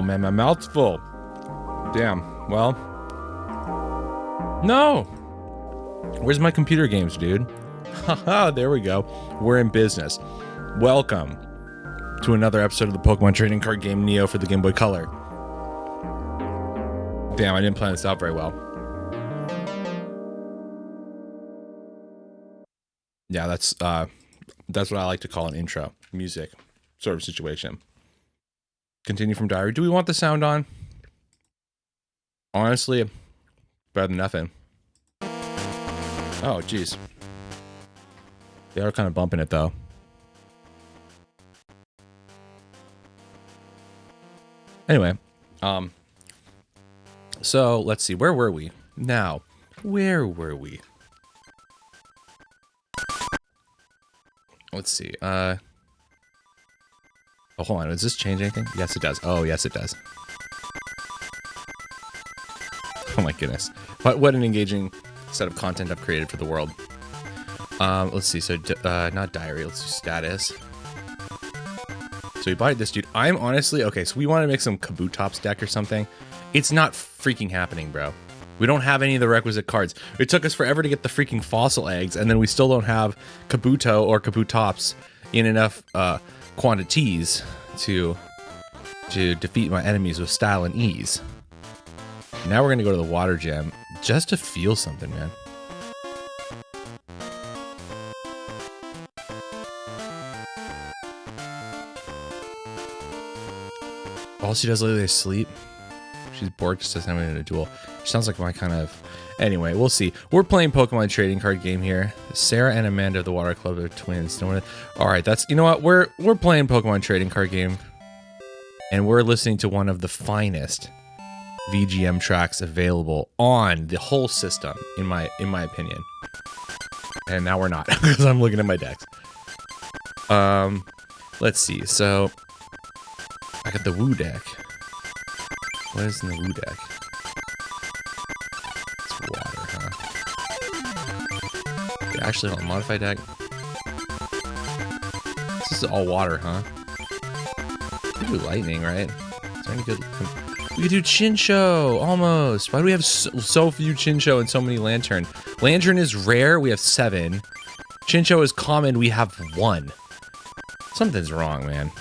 Oh man, my mouth's full. Damn. Well. No! Where's my computer games, dude? Haha, there we go. We're in business. Welcome to another episode of the Pokemon trading card game Neo for the Game Boy Color. Damn, I didn't plan this out very well. Yeah, that's what I like to call an intro. Music sort of situation. Continue from diary. Do we want the sound on? Honestly, better than nothing. Oh, jeez. They are kind of bumping it, though. Anyway, so let's see. Where were we? Now, where were we? Let's see. Oh, hold on. Does this change anything? Yes, it does. Oh, yes, it does. Oh my goodness. What an engaging set of content I've created for the world. Let's see. So, not diary. Let's do status. So we bought this dude. I'm honestly, okay, so we want to make some Kabutops deck or something. It's not freaking happening, bro. We don't have any of the requisite cards. It took us forever to get the freaking fossil eggs, and then we still don't have Kabuto or Kabutops in enough quantities to defeat my enemies with style and ease. Now we're going to go to the water gem just to feel something, man. All she does lately is sleep. She's bored, just doesn't have anything to duel. She sounds like my kind of... Anyway, we'll see. We're playing Pokemon trading card game here. Sarah and Amanda of the Water Club are twins. Alright, that's... You know what? We're playing Pokemon trading card game. And we're listening to one of the finest VGM tracks available on the whole system, in my opinion. And now we're not, because I'm looking at my decks. Let's see. So... I got the Woo deck. What is in the Woo deck? It's water, huh? Yeah, actually, on modify deck. This is all water, huh? We could do lightning, right? Is there any good? We could do Chinchou, almost. Why do we have so few Chinchou and so many Lantern? Lantern is rare. We have 7. Chinchou is common. We have 1. Something's wrong, man.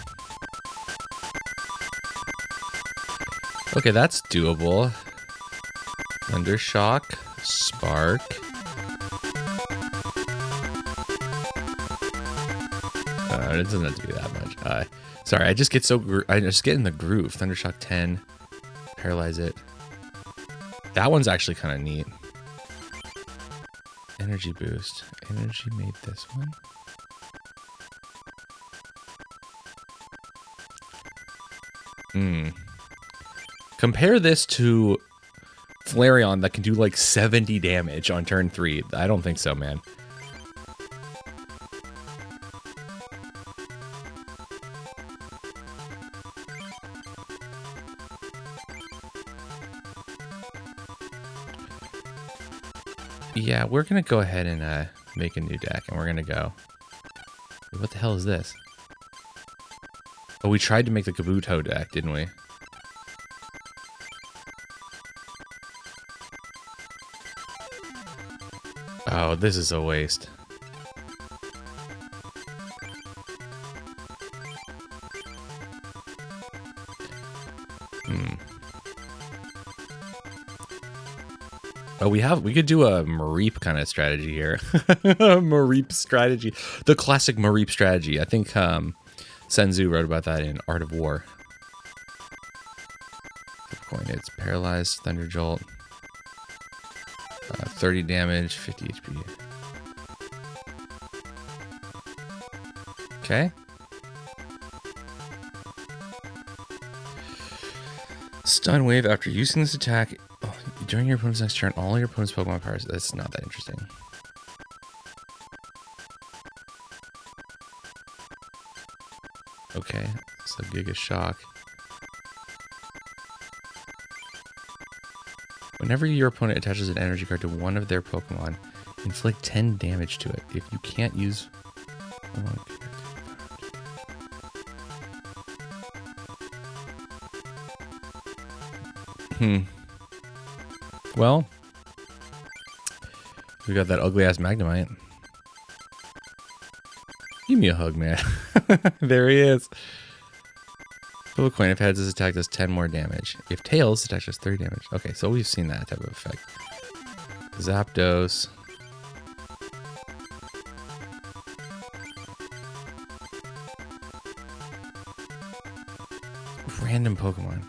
Okay, that's doable. Thundershock, Spark. It doesn't have to be that much. Sorry, I just get I just get in the groove. Thundershock 10, paralyze it. That one's actually kind of neat. Energy boost. Energy made this one. Compare this to Flareon that can do like 70 damage on turn 3. I don't think so, man. Yeah, we're gonna go ahead and make a new deck, and we're gonna go. What the hell is this? Oh, we tried to make the Kabuto deck, didn't we? Oh, this is a waste. Oh, we could do a Mareep kind of strategy here. Mareep strategy. The classic Mareep strategy. I think Senzu wrote about that in Art of War. It's paralyzed, Thunder Jolt. 30 damage, 50 HP. Okay. Stun wave after using this attack. Oh, during your opponent's next turn, all your opponent's Pokemon powers. That's not that interesting. Okay, so Giga Shock. Whenever your opponent attaches an energy card to one of their Pokemon, inflict 10 damage to it. If you can't use... Oh, Well, we got that ugly ass Magnemite. Give me a hug, man. There he is. Flip a coin. If heads, this attack does 10 more damage. If tails, attack does 30 damage. Okay, so we've seen that type of effect. Zapdos. Random Pokemon.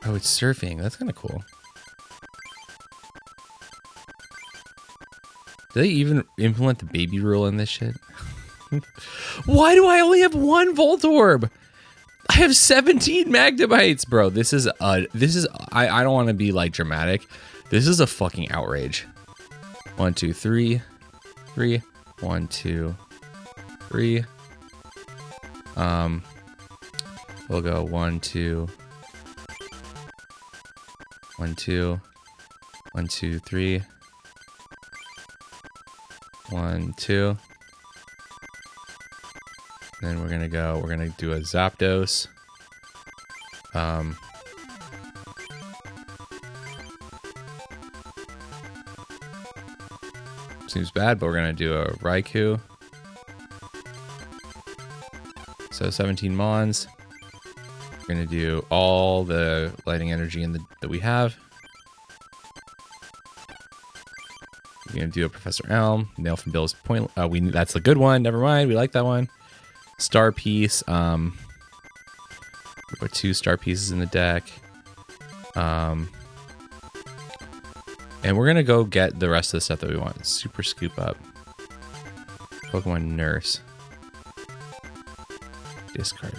Oh, it's surfing. That's kind of cool. Do they even implement the baby rule in this shit? Why do I only have one Voltorb? I have 17 Magnemites, bro. This is I don't want to be like dramatic. This is a fucking outrage. 1, 2, 3. 3. 1, 2, 3. We'll go 1, 2. 1, 2. 1, 2, 3. 1, 2. Then we're gonna do a Zapdos. Seems bad, but we're gonna do a Raikou. So 17 Mons. We're gonna do all the lighting energy that we have. We're gonna do a Professor Elm. Nail from Bill's point. That's a good one. Never mind. We like that one. Star Piece. We put 2 Star Pieces in the deck. And we're gonna go get the rest of the stuff that we want. Super Scoop Up. Pokemon Nurse. Discard.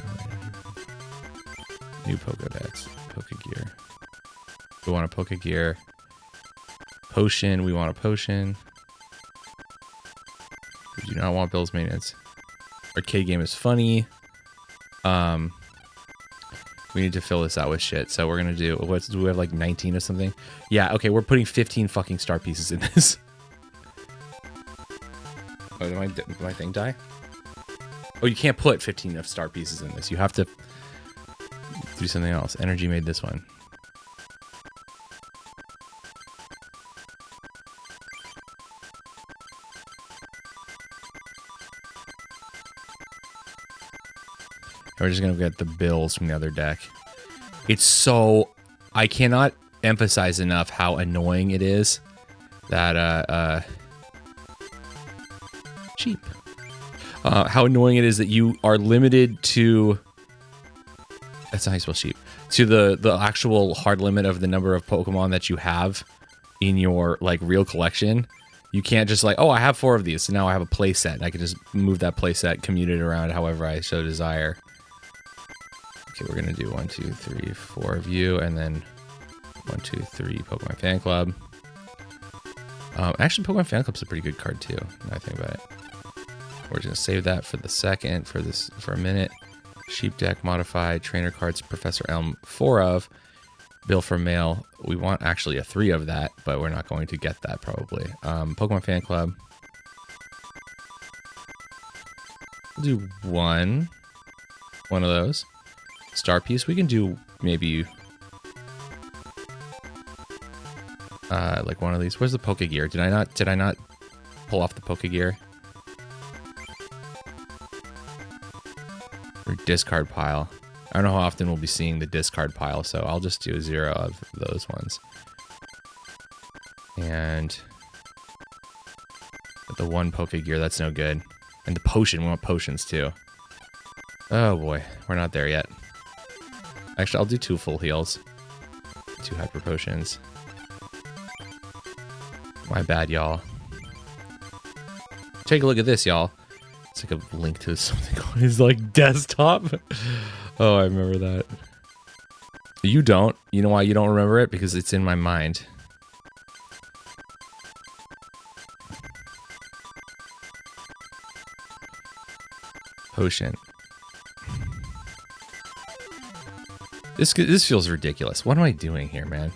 New Pokedex. Pokegear. We want a Pokegear. Potion. We want a potion. We do not want Bill's maintenance. Arcade game is funny. We need to fill this out with shit. So we're gonna do. Do we have like 19 or something? Yeah. Okay. We're putting 15 fucking star pieces in this. Oh, did my thing die? Oh, you can't put 15 of star pieces in this. You have to do something else. Energy made this one. We're just gonna get the bills from the other deck. It's so... I cannot emphasize enough how annoying it is that, cheap. How annoying it is that you are limited to... That's not how you spell sheep. To the actual hard limit of the number of Pokemon that you have in your, like, real collection. You can't just like, oh, I have 4 of these, so now I have a play set. And I can just move that play set, commute it around however I so desire. Okay, we're gonna do 1, 2, 3, 4 of you, and then 1, 2, 3 Pokemon Fan Club. Actually, Pokemon Fan Club's a pretty good card too. Now I think about it. We're just gonna save that for the second, for a minute. Sheep deck modified, trainer cards, Professor Elm 4 of. Bill for mail. We want actually a 3 of that, but we're not going to get that probably. Pokemon Fan Club. We'll do one of those. Star Piece, we can do maybe like one of these. Where's the Pokegear? Did I not pull off the Pokegear? Or discard pile. I don't know how often we'll be seeing the discard pile, so I'll just do 0 of those ones. And the 1 Pokegear, that's no good. And the potion, we want potions too. Oh boy, we're not there yet. Actually, I'll do 2 full heals. 2 hyper potions. My bad, y'all. Take a look at this, y'all. It's like a link to something on his, like, desktop. Oh, I remember that. You don't. You know why you don't remember it? Because it's in my mind. Potion. This feels ridiculous. What am I doing here, man?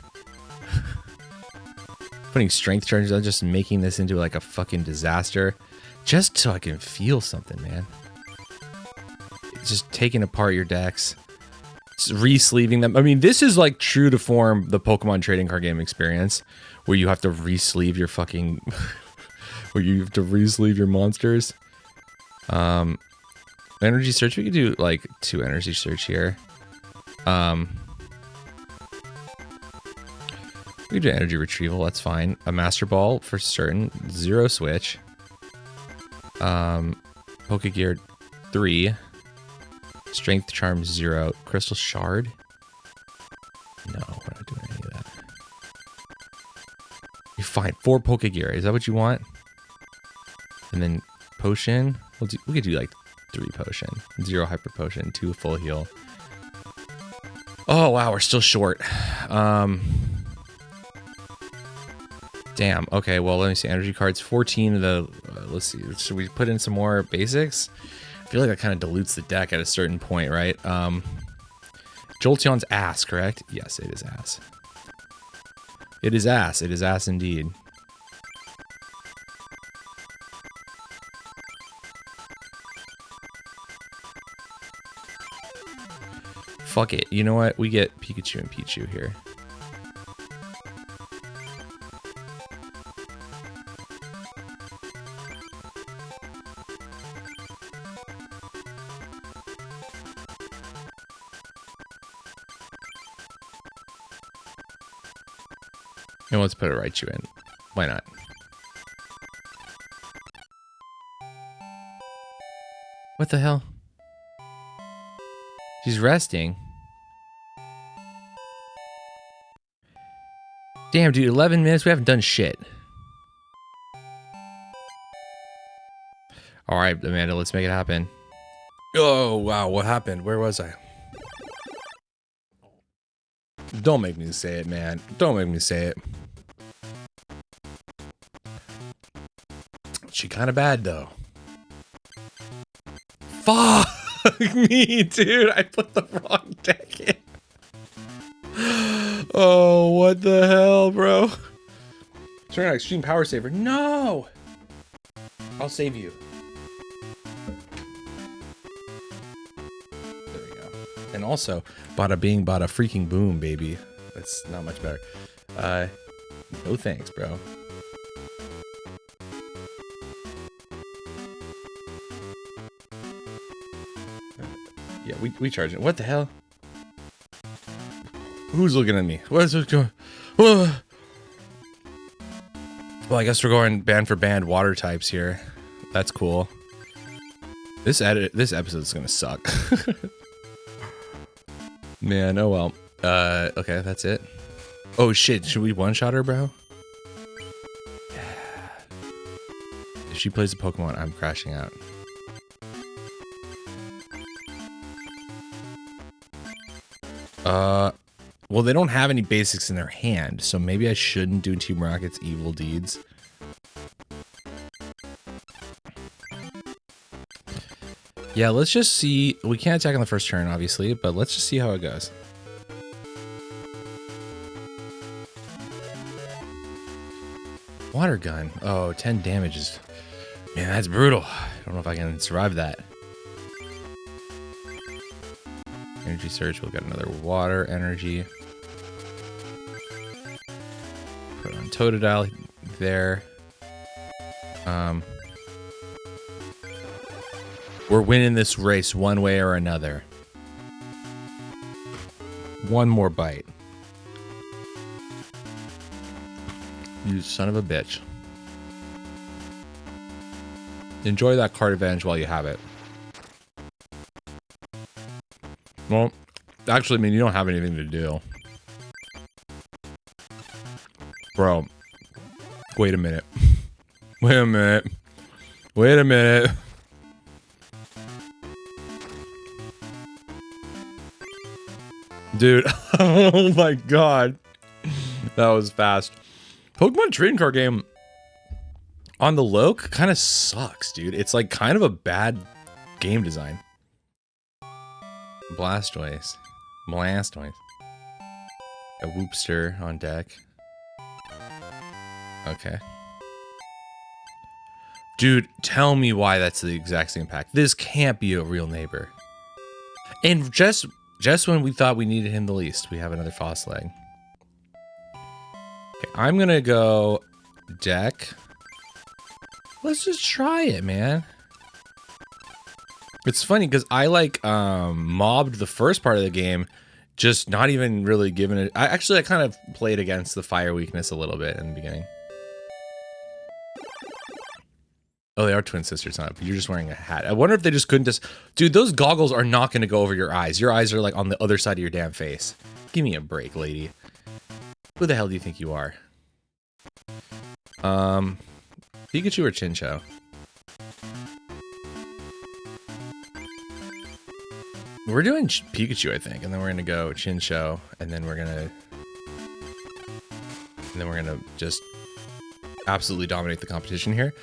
Putting strength charges on, just making this into like a fucking disaster. Just so I can feel something, man. It's just taking apart your decks. Re-sleeving them. I mean, this is like true to form the Pokemon trading card game experience, where you have to re-sleeve your fucking, where you have to re-sleeve your monsters. Energy search. We could do like 2 energy search here. We could do energy retrieval. That's fine. A master ball for certain. 0 switch. Pokegear 3. Strength charm 0. Crystal shard. No, we're not doing any of that. You're fine. 4 Pokegear. Is that what you want? And then potion. We could do like 3 potion. 0 hyper potion. 2 full heal. Oh wow, we're still short. Damn. Okay, well, let me see. Energy cards. 14 of the... let's see. Should we put in some more basics? I feel like that kind of dilutes the deck at a certain point, right? Jolteon's ass, correct? Yes, it is ass. It is ass. It is ass indeed. Fuck it. You know what? We get Pikachu and Pichu here. And let's put a Raichu in. Why not? What the hell? She's resting. Damn, dude, 11 minutes, we haven't done shit. All right, Amanda, let's make it happen. Oh, wow, what happened? Where was I? Don't make me say it, man. Don't make me say it. She kind of bad, though. Fuck me, dude. I put the wrong deck in. Oh, what the hell, bro? Turn on extreme power saver. No! I'll save you. There we go. And also, bada bing, bada freaking boom, baby. That's not much better. No thanks, bro. Yeah, we charge it. What the hell? Who's looking at me? What's going? Well, I guess we're going band for band water types here. That's cool. This episode's gonna suck. Man, oh well. Okay, that's it. Oh shit, should we one-shot her, bro? Yeah. If she plays a Pokemon, I'm crashing out. Well, they don't have any basics in their hand, so maybe I shouldn't do Team Rocket's evil deeds. Yeah, let's just see. We can't attack on the first turn, obviously, but let's just see how it goes. Water gun. Oh, 10 damage is... Man, that's brutal. I don't know if I can survive that. Energy search. We'll get another water energy. Put on Totodile there. We're winning this race one way or another. One more bite. You son of a bitch. Enjoy that card advantage while you have it. Well, actually, I mean, you don't have anything to do. Bro. Wait a minute. Wait a minute. Wait a minute. Dude. Oh my god. That was fast. Pokemon trading card game on the low kind of sucks, dude. It's like kind of a bad game design. Blastoise. Blastoise. A Whoopster on deck. Okay. Dude, tell me why that's the exact same pack. This can't be a real neighbor. And just Just when we thought we needed him the least, we have another Foss leg. Okay, I'm gonna go deck. Let's just try it, man. It's funny because I like mobbed the first part of the game, just not even really giving it. I kind of played against the fire weakness a little bit in the beginning. Oh, they are twin sisters, huh? But you're just wearing a hat. I wonder if they just couldn't just... Dude, those goggles are not going to go over your eyes. Your eyes are like on the other side of your damn face. Give me a break, lady. Who the hell do you think you are? Pikachu or Chinchou? We're doing Pikachu, I think, and then we're gonna go Chinchou, and then we're gonna just absolutely dominate the competition here.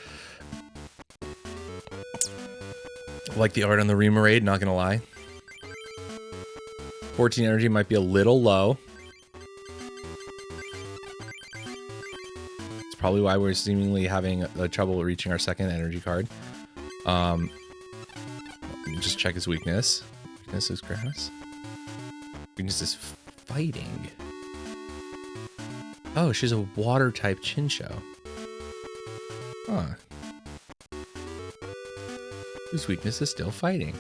Like the art on the Remoraid, not gonna lie. 14 energy might be a little low. It's probably why we're seemingly having trouble reaching our second energy card. Just check his weakness. Weakness is grass. Weakness is fighting. Oh, she's a water type Chinchou. Huh. Whose weakness is still fighting.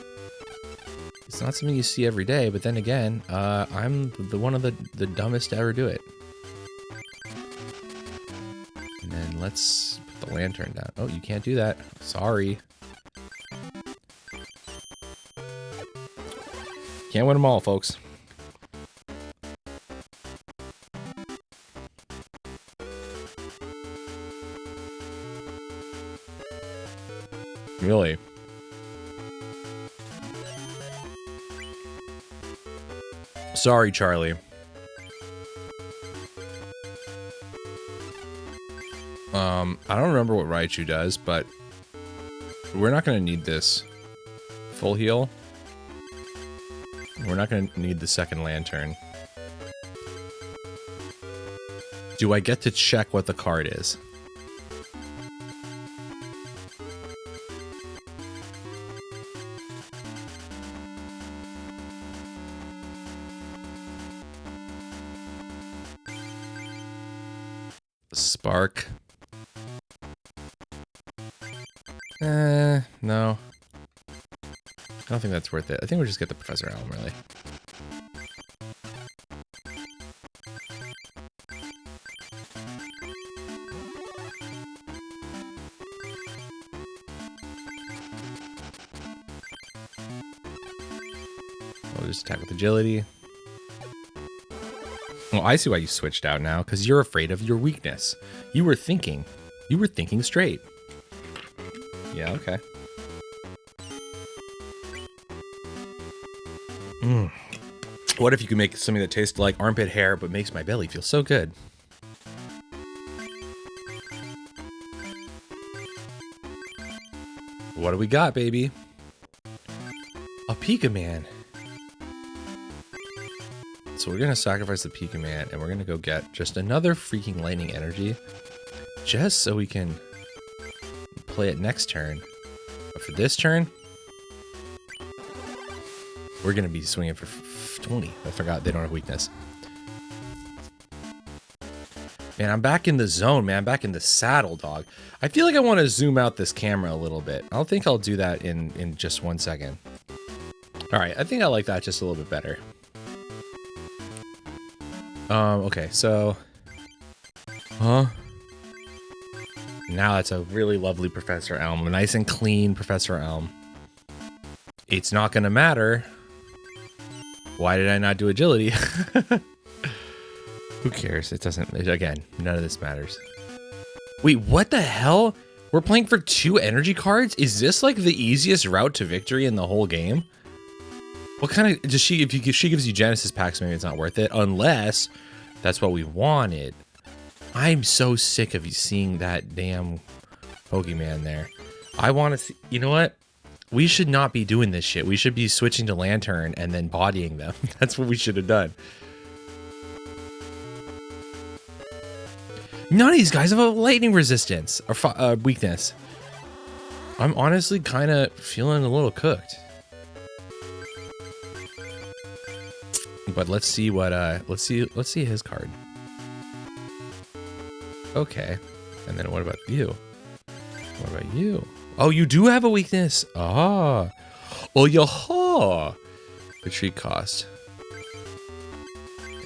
It's not something you see every day, but then again, I'm one of the dumbest to ever do it. And then let's put the lantern down. Oh, you can't do that. Sorry. Can't win them all, folks. Really? Sorry, Charlie. I don't remember what Raichu does, but we're not going to need this full heal. We're not going to need the second lantern. Do I get to check what the card is? Spark. No. I don't think that's worth it. I think we'll just get the Professor Elm, really. We'll just attack with agility. Well, I see why you switched out now, because you're afraid of your weakness. You were thinking straight. Yeah, okay. What if you could make something that tastes like armpit hair, but makes my belly feel so good? What do we got, baby? A Pika Man. So we're gonna sacrifice the Pika Man, and we're gonna go get just another freaking lightning energy, just so we can play it next turn. But for this turn, we're gonna be swinging for 20. I forgot they don't have weakness. Man, I'm back in the zone, man. I'm back in the saddle, dog. I feel like I want to zoom out this camera a little bit. I think I'll do that in just 1 second. All right, I think I like that just a little bit better. Okay, so... Huh? Now that's a really lovely Professor Elm. A nice and clean Professor Elm. It's not gonna matter. Why did I not do agility? Who cares? It doesn't... Again, none of this matters. Wait, what the hell? We're playing for 2 energy cards? Is this like the easiest route to victory in the whole game? What kind of... Does she... If she gives you Genesis packs, maybe it's not worth it. Unless that's what we wanted. I'm so sick of you seeing that damn Pokemon there. I want to see... You know what? We should not be doing this shit. We should be switching to Lantern and then bodying them. That's what we should have done. None of these guys have a lightning resistance or weakness. I'm honestly kind of feeling a little cooked. But let's see what let's see his card. Okay. And then what about you? What about you? Oh, you do have a weakness. Ah. Oh, yaha. Retreat cost.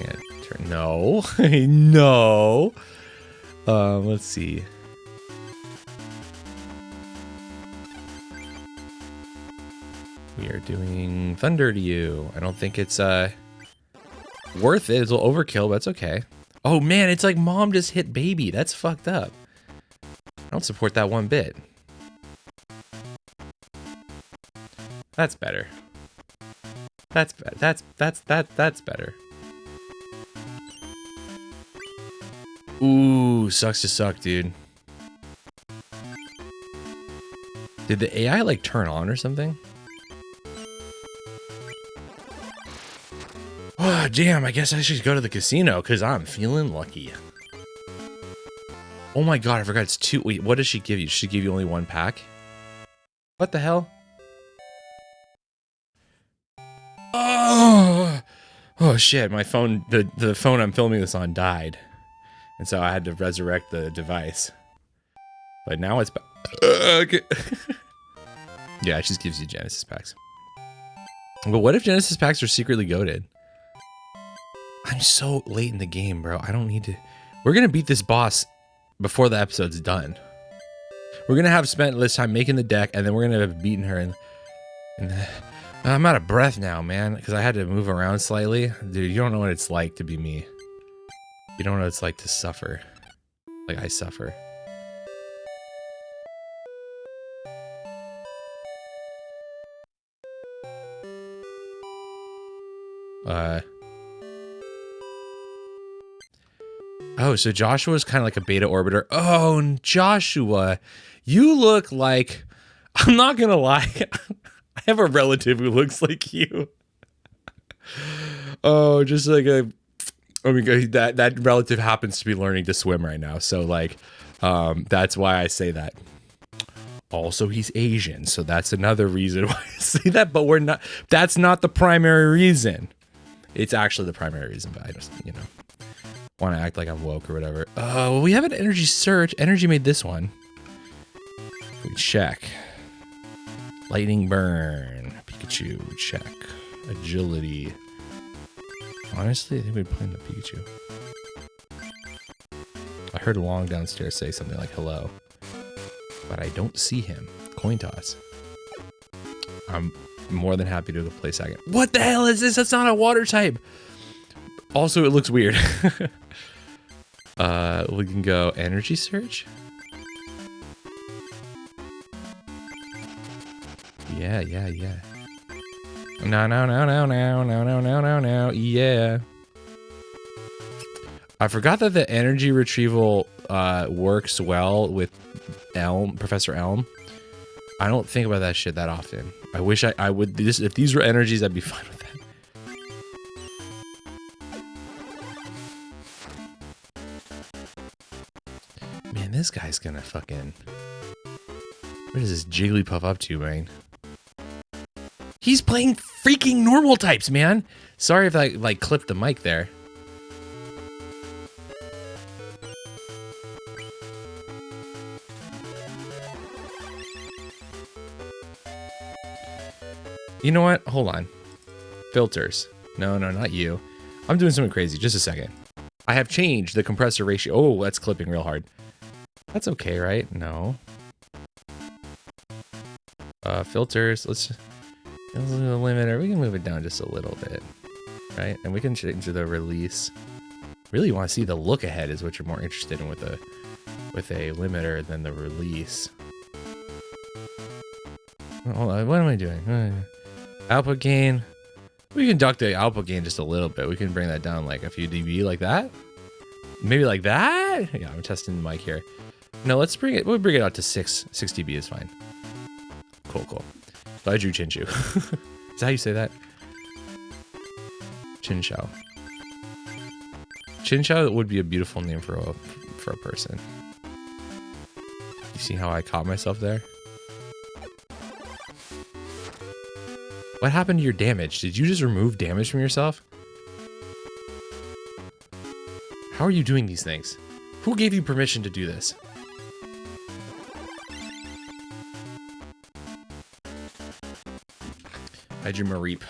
And turn. No. No. Let's see. We are doing thunder to you. I don't think it's worth it. It's a little overkill, but it's okay. Oh man, it's like mom just hit baby. That's fucked up. I don't support that one bit. That's better. That's better. Ooh, sucks to suck, dude. Did the AI like turn on or something? Oh, damn, I guess I should go to the casino because I'm feeling lucky. Oh my god, I forgot it's 2. Wait, what does she give you? Does she give you only 1 pack? What the hell? Oh shit, my phone, the phone I'm filming this on died. And so I had to resurrect the device. But now it's back. Okay. Yeah, it just gives you Genesis packs. But what if Genesis packs are secretly goated? I'm so late in the game, bro. I don't need to. We're gonna beat this boss before the episode's done. We're gonna have spent this time making the deck, and then we're gonna have beaten her. And I'm out of breath now, man, because I had to move around slightly. Dude, you don't know what it's like to be me. You don't know what it's like to suffer. Like I suffer. Oh, so Joshua's kind of like a beta orbiter. Oh, Joshua, you look like, I'm not gonna lie, I have a relative who looks like you. Oh, just like a, I mean, that relative happens to be learning to swim right now. So like, that's why I say that. Also, he's Asian, so that's another reason why I say that, but we're not, that's not the primary reason. It's actually the primary reason, but I just, you know, want to act like I'm woke or whatever. Well, we have an energy search. Energy made this one. We check. Lightning burn. Pikachu, check. Agility. Honestly, I think we'd play the Pikachu. I heard Long downstairs say something like hello, but I don't see him. Coin toss. I'm more than happy to go play second. What the hell is this? That's not a water type. Also, it looks weird. We can go energy search. Yeah. No. Yeah. I forgot that the energy retrieval works well with Professor Elm. I don't think about that shit that often. I wish I would. If these were energies, I'd be fine with that. Man, this guy's gonna fucking... What is this Jigglypuff up to, man? He's playing freaking normal types, man. Sorry if I like clipped the mic there. You know what? Hold on. Filters. No, not you. I'm doing something crazy. Just a second. I have changed the compressor ratio. Oh, that's clipping real hard. That's okay, right? No. Filters. Let's the limiter. We can move it down just a little bit, right? And we can change the release. Really want to see the look ahead is what you're more interested in with a limiter than the release. Hold on. What am I doing? Output gain. We can duck the output gain just a little bit. We can bring that down like a few dB like that. Maybe like that? Yeah, I'm testing the mic here. No, let's bring it. We'll bring it out to 6 dB is fine. Cool. So I drew Chinchu. Is that how you say that? Chinchou. Chinchou would be a beautiful name for a person. You see how I caught myself there? What happened to your damage? Did you just remove damage from yourself? How are you doing these things? Who gave you permission to do this? Hydra Reap.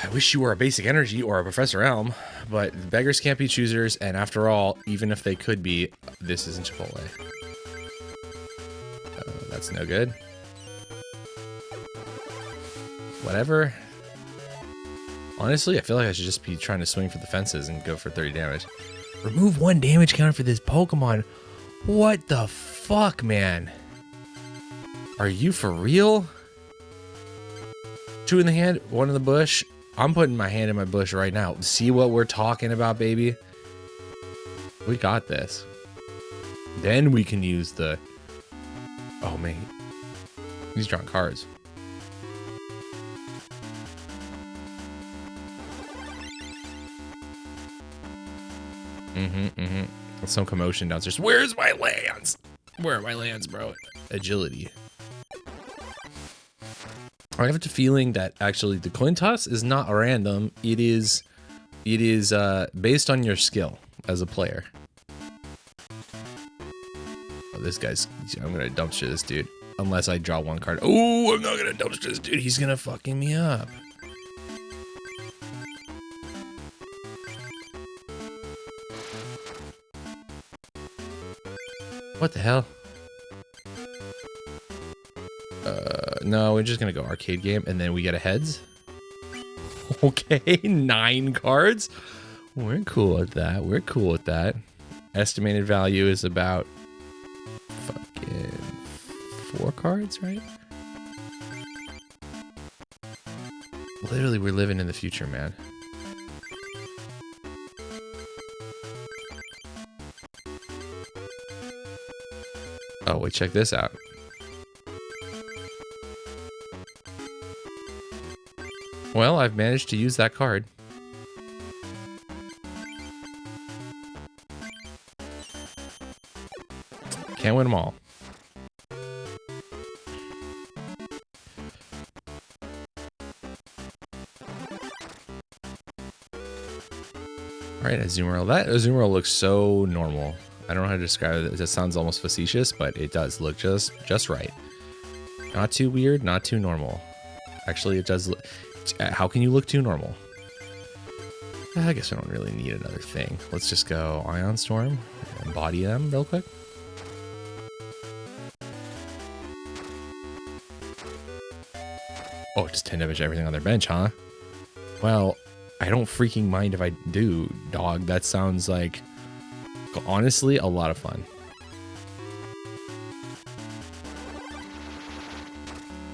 I wish you were a basic energy or a Professor Elm, but beggars can't be choosers, and after all, even if they could be, this isn't Chipotle. That's no good. Whatever. Honestly, I feel like I should just be trying to swing for the fences and go for 30 damage. Remove 1 damage counter for this Pokemon. What the fuck, man? Are you for real? 2 in the hand, 1 in the bush. I'm putting my hand in my bush right now. See what we're talking about, baby? We got this. Then we can use the... Oh, man. He's drawing cards. Some commotion downstairs. Where's my lands? Where are my lands, bro? Agility. I have a feeling that actually the coin toss is not random. It is based on your skill as a player. Oh, this guy's... I'm gonna dumpster this dude. Unless I draw 1 card. Oh, I'm not gonna dumpster this dude. He's gonna fucking me up. What the hell? No, we're just gonna go arcade game, and then we get a heads. Okay, 9 cards. We're cool with that. We're cool with that. Estimated value is about fucking 4 cards, right? Literally, we're living in the future, man. Oh, wait, check this out. Well, I've managed to use that card. Can't win them all. Alright, Azumarill. That Azumarill looks so normal. I don't know how to describe it. It sounds almost facetious, but it does look just right. Not too weird, not too normal. Actually, it does look... How can you look too normal? I guess I don't really need another thing. Let's just go Ion Storm and body them real quick. Oh, just 10 damage everything on their bench, huh? Well, I don't freaking mind if I do, dog. That sounds like, honestly, a lot of fun.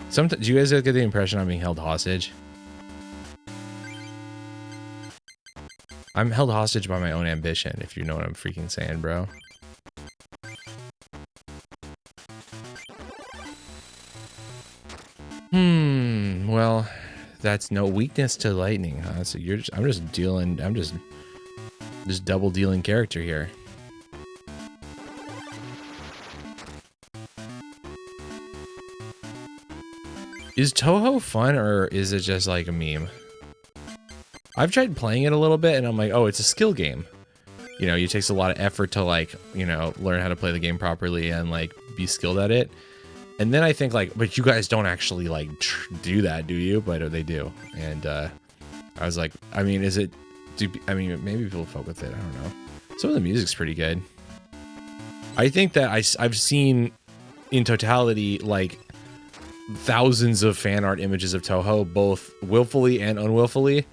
Sometimes, do you guys get the impression I'm being held hostage? I'm held hostage by my own ambition, if you know what I'm freaking saying, bro. Well, that's no weakness to lightning, huh? So you're just, I'm just double dealing character here. Is Touhou fun, or is it just like a meme? I've tried playing it a little bit, and I'm like, oh, it's a skill game. You know, it takes a lot of effort to, like, you know, learn how to play the game properly and, like, be skilled at it. And then I think, like, but you guys don't actually, like, do that, do you? But they do. And I was like, I mean, I mean, maybe people fuck with it. I don't know. Some of the music's pretty good. I think that I've seen, in totality, like, thousands of fan art images of Touhou, both willfully and unwillfully.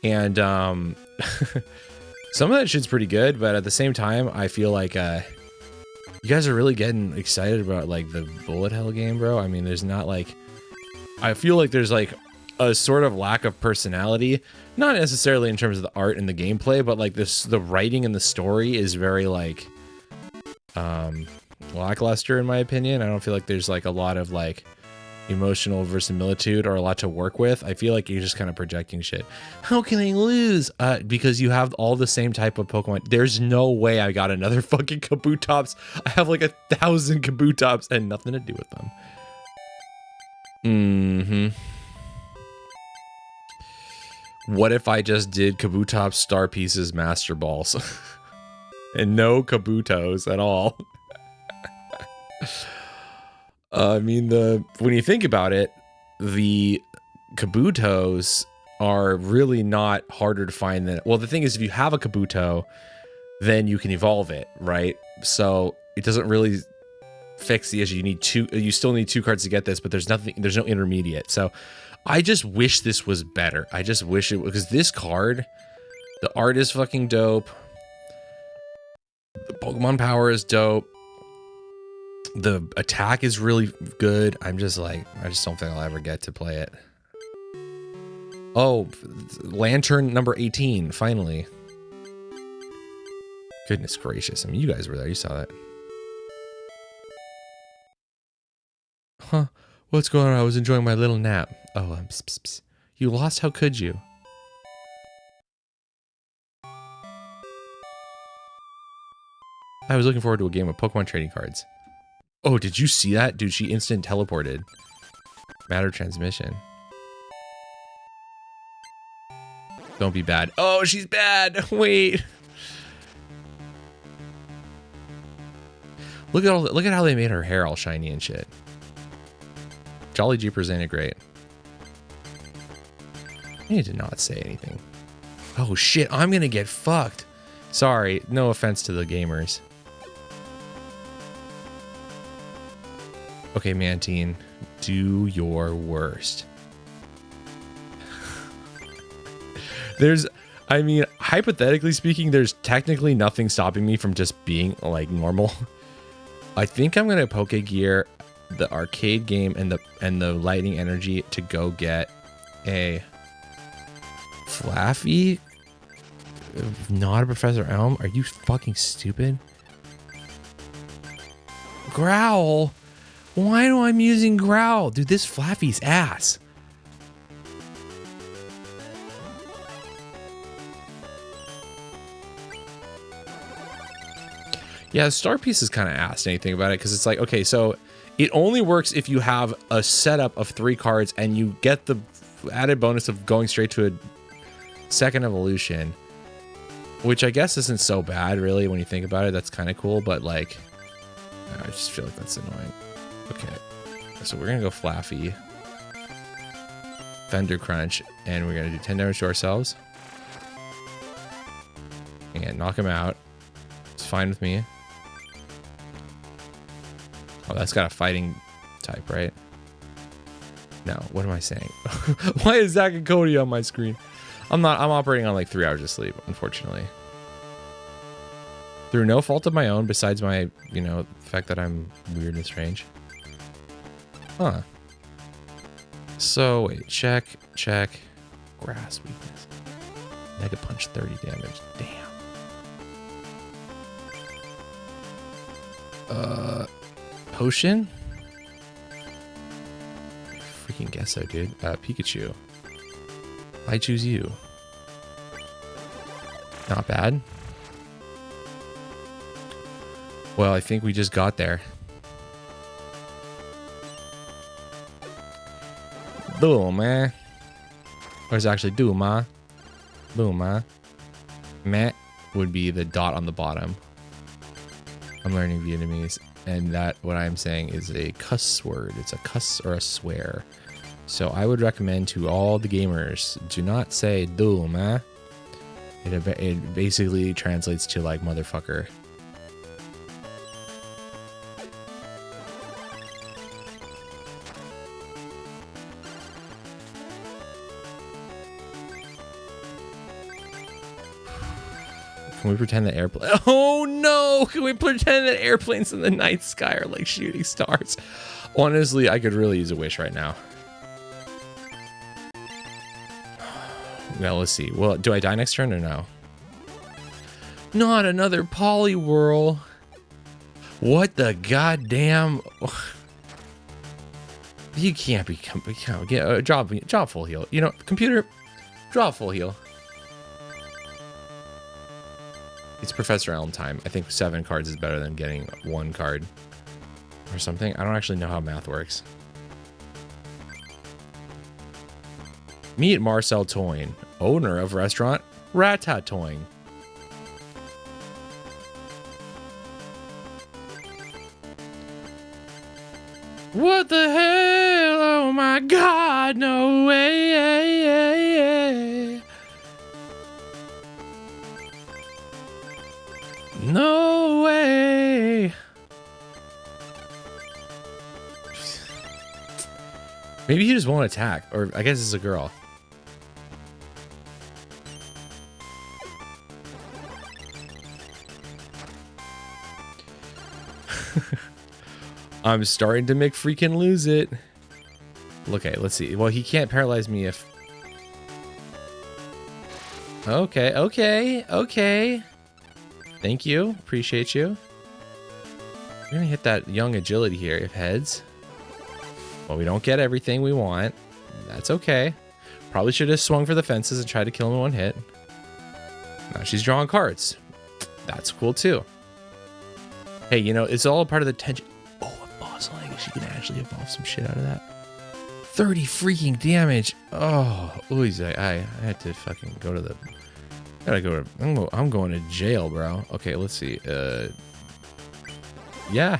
And some of that shit's pretty good, but at the same time, I feel like you guys are really getting excited about, like, the bullet hell game, bro. I mean, there's not, like... I feel like there's, like, a sort of lack of personality. Not necessarily in terms of the art and the gameplay, but, like, the writing and the story is very, like... lackluster, in my opinion. I don't feel like there's, like, a lot of, like... emotional verisimilitude or a lot to work with. I feel like you're just kind of projecting shit. How can I lose? Because you have all the same type of Pokemon. There's no way I got another fucking Kabutops. I have like 1,000 Kabutops and nothing to do with them. What if I just did Kabutops, Star Pieces, Master Balls? And no Kabutos at all. I mean, when you think about it, the Kabutos are really not harder to find than... Well, the thing is, if you have a Kabuto, then you can evolve it, right? So it doesn't really fix the issue. You still need 2 cards to get this, but there's no intermediate. So I just wish this was better. I just wish it... Because this card, the art is fucking dope. The Pokemon power is dope. The attack is really good. I'm just like, I just don't think I'll ever get to play it. Oh, Lantern number 18, finally. Goodness gracious. I mean, you guys were there. You saw that. Huh. What's going on? I was enjoying my little nap. Oh, pss, pss, pss. You lost? How could you? I was looking forward to a game of Pokemon trading cards. Oh, did you see that? Dude, she instant teleported. Matter transmission. Don't be bad. Oh, she's bad. Wait. Look at how they made her hair all shiny and shit. Jolly Jeepers ain't it great. I need to not say anything. Oh shit, I'm gonna get fucked. Sorry, no offense to the gamers. Okay, Mantine, do your worst. I mean, hypothetically speaking, there's technically nothing stopping me from just being like normal. I think I'm gonna Poke Gear the arcade game and the lightning energy to go get a Flaffy. Not a Professor Elm. Are you fucking stupid? Growl. Why am I using Growl? Dude, this Flaffy's ass. Yeah, Star Piece is kind of ass anything about it because it's like, okay, so it only works if you have a setup of 3 cards and you get the added bonus of going straight to a second evolution, which I guess isn't so bad really when you think about it. That's kind of cool, but like, I just feel like that's annoying. Okay, so we're gonna go Flaffy, Fender Crunch, and we're gonna do 10 damage to ourselves and knock him out. It's fine with me. Oh, that's got a fighting type, right? No, what am I saying? Why is Zach and Cody on my screen? I'm operating on like 3 hours of sleep, unfortunately. Through no fault of my own, besides my, you know, the fact that I'm weird and strange. Huh. So, wait, check. Grass weakness. Mega Punch 30 damage. Damn. Potion? Freaking guess so, dude. Pikachu. I choose you. Not bad. Well, I think we just got there. Duma. Or it's actually Duma. Duma. Meh would be the dot on the bottom. I'm learning Vietnamese. And that, what I'm saying, is a cuss word. It's a cuss or a swear. So I would recommend to all the gamers, do not say Duma. It basically translates to like motherfucker. Can we pretend that airplane? Oh no! Can we pretend that airplanes in the night sky are like shooting stars? Honestly, I could really use a wish right now. Now let's see. Well, do I die next turn or no? Not another Poliwhirl. What the goddamn? You can't be. Get drop full heal. You know, computer, drop full heal. It's Professor Elm time. I think 7 cards is better than getting 1 card or something. I don't actually know how math works. Meet Marcel Toyne. owner of restaurant Ratatouille. What the hell? Oh my God, no way. No way. Maybe he just won't attack, or I guess it's a girl. I'm starting to make freaking lose it. Okay, let's see. Well, he can't paralyze me if... Okay. Thank you. Appreciate you. We're gonna hit that young agility here if heads. Well, we don't get everything we want. That's okay. Probably should have swung for the fences and tried to kill him in one hit. Now she's drawing cards. That's cool too. Hey, you know, it's all part of the tension. Oh, a boss leg. She can actually evolve some shit out of that. 30 freaking damage. Oh, I had to fucking go to the... Gotta go to... I'm going to jail, bro. Okay, let's see. Yeah.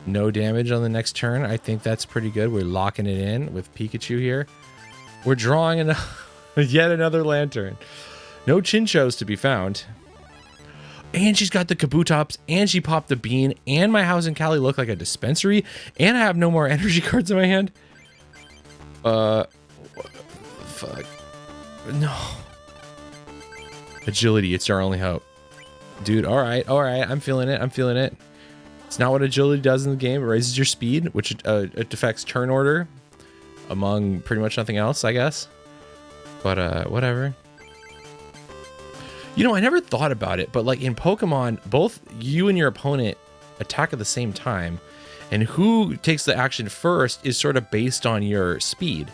No damage on the next turn. I think that's pretty good. We're locking it in with Pikachu here. We're drawing yet another lantern. No Chinchos to be found. And she's got the Kabutops, and she popped the bean, and my house in Cali looked like a dispensary, and I have no more energy cards in my hand. Fuck. No. Agility, it's our only hope. Dude, alright, I'm feeling it. It's not what agility does in the game. It raises your speed, which it affects turn order, among pretty much nothing else, I guess. But, whatever. You know, I never thought about it, but like in Pokemon, both you and your opponent attack at the same time, and who takes the action first is sort of based on your speed.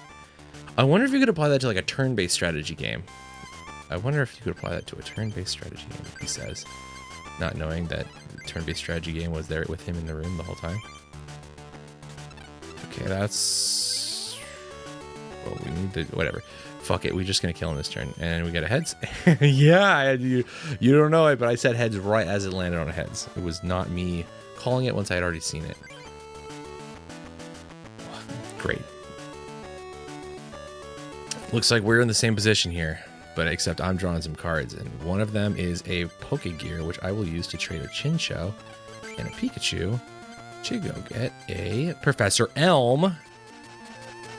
I wonder if you could apply that to like a turn-based strategy game. I wonder if you could apply that to a turn-based strategy game, he says, not knowing that the turn-based strategy game was there with him in the room the whole time. Okay, that's... Well, we need to... Whatever. Fuck it, we're just gonna kill him this turn. And we got a heads. Yeah, you don't know it, but I said heads right as it landed on a heads. It was not me calling it once I had already seen it. Great. Looks like we're in the same position here, but except I'm drawing some cards, and one of them is a Pokegear, which I will use to trade a Chinchou and a Pikachu to go get a Professor Elm.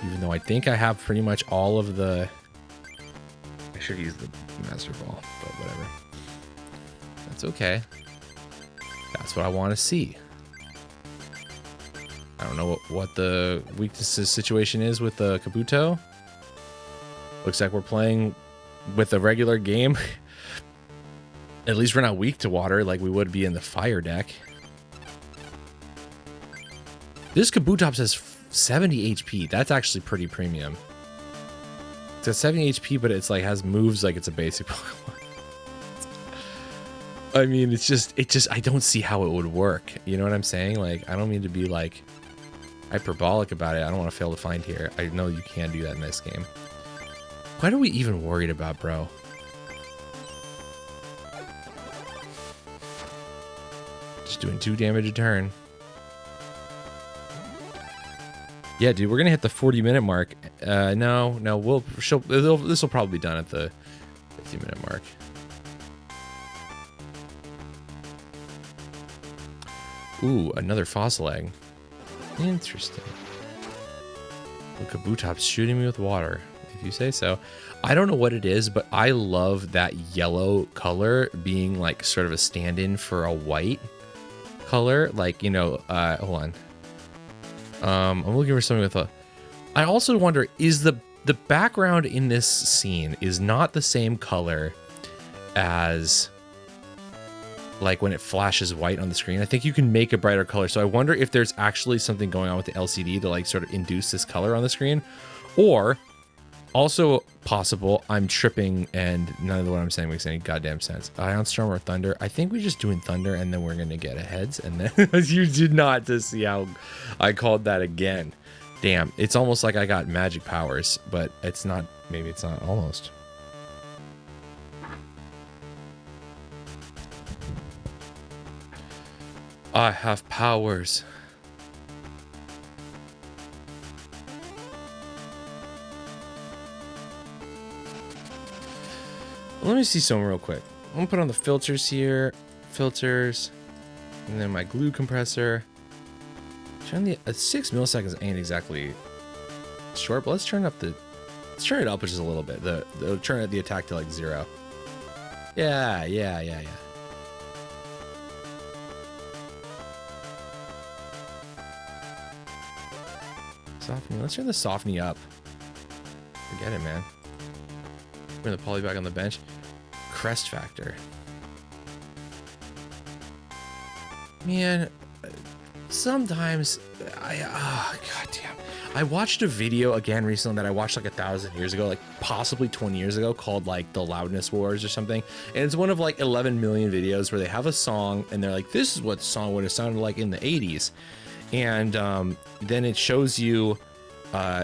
Even though I think I have pretty much all of the... I should use the Master Ball, but whatever. That's okay. That's what I want to see. I don't know what the weaknesses situation is with the Kabuto. Looks like we're playing with a regular game. At least we're not weak to water like we would be in the fire deck. This Kabutops has 70 HP. That's actually pretty premium. It's got 70 HP, but it's like has moves like it's a basic Pokemon. I mean, it's just I don't see how it would work. You know what I'm saying? Like, I don't mean to be like hyperbolic about it. I don't want to fail to find here. I know you can do that in this game. What are we even worried about, bro? Just doing 2 damage a turn. Yeah, dude, we're gonna hit the 40-minute mark. No, this will probably be done at the 50-minute mark. Ooh, another fossil egg. Interesting. Well, Kabutop's shooting me with water, if you say so. I don't know what it is, but I love that yellow color being like sort of a stand-in for a white color. Like, you know, hold on. I'm looking for something with a... I also wonder, is the background in this scene is not the same color as like when it flashes white on the screen. I think you can make a brighter color. So I wonder if there's actually something going on with the LCD to like sort of induce this color on the screen, or also possible I'm tripping and none of what I'm saying makes any goddamn sense. Ion Storm or Thunder? I think we're just doing Thunder and then we're going to get a heads, and then you did not to see how I called that again. Damn, it's almost like I got magic powers, but it's not, maybe it's not almost. I have powers. Let me see something real quick. I'm gonna put on the filters here. Filters. And then my glue compressor. Turn the 6 milliseconds ain't exactly short, but let's turn up the turn it up just a little bit. Turn the attack to like 0. Yeah. Softening. Let's turn the softening up. Forget it, man. Bring the poly back on the bench. Crest factor. Man, sometimes goddamn. I watched a video again recently that I watched like 1,000 years ago, like possibly 20 years ago, called like the Loudness Wars or something. And it's one of like 11 million videos where they have a song and they're like, this is what the song would have sounded like in the 80s. And then it shows you,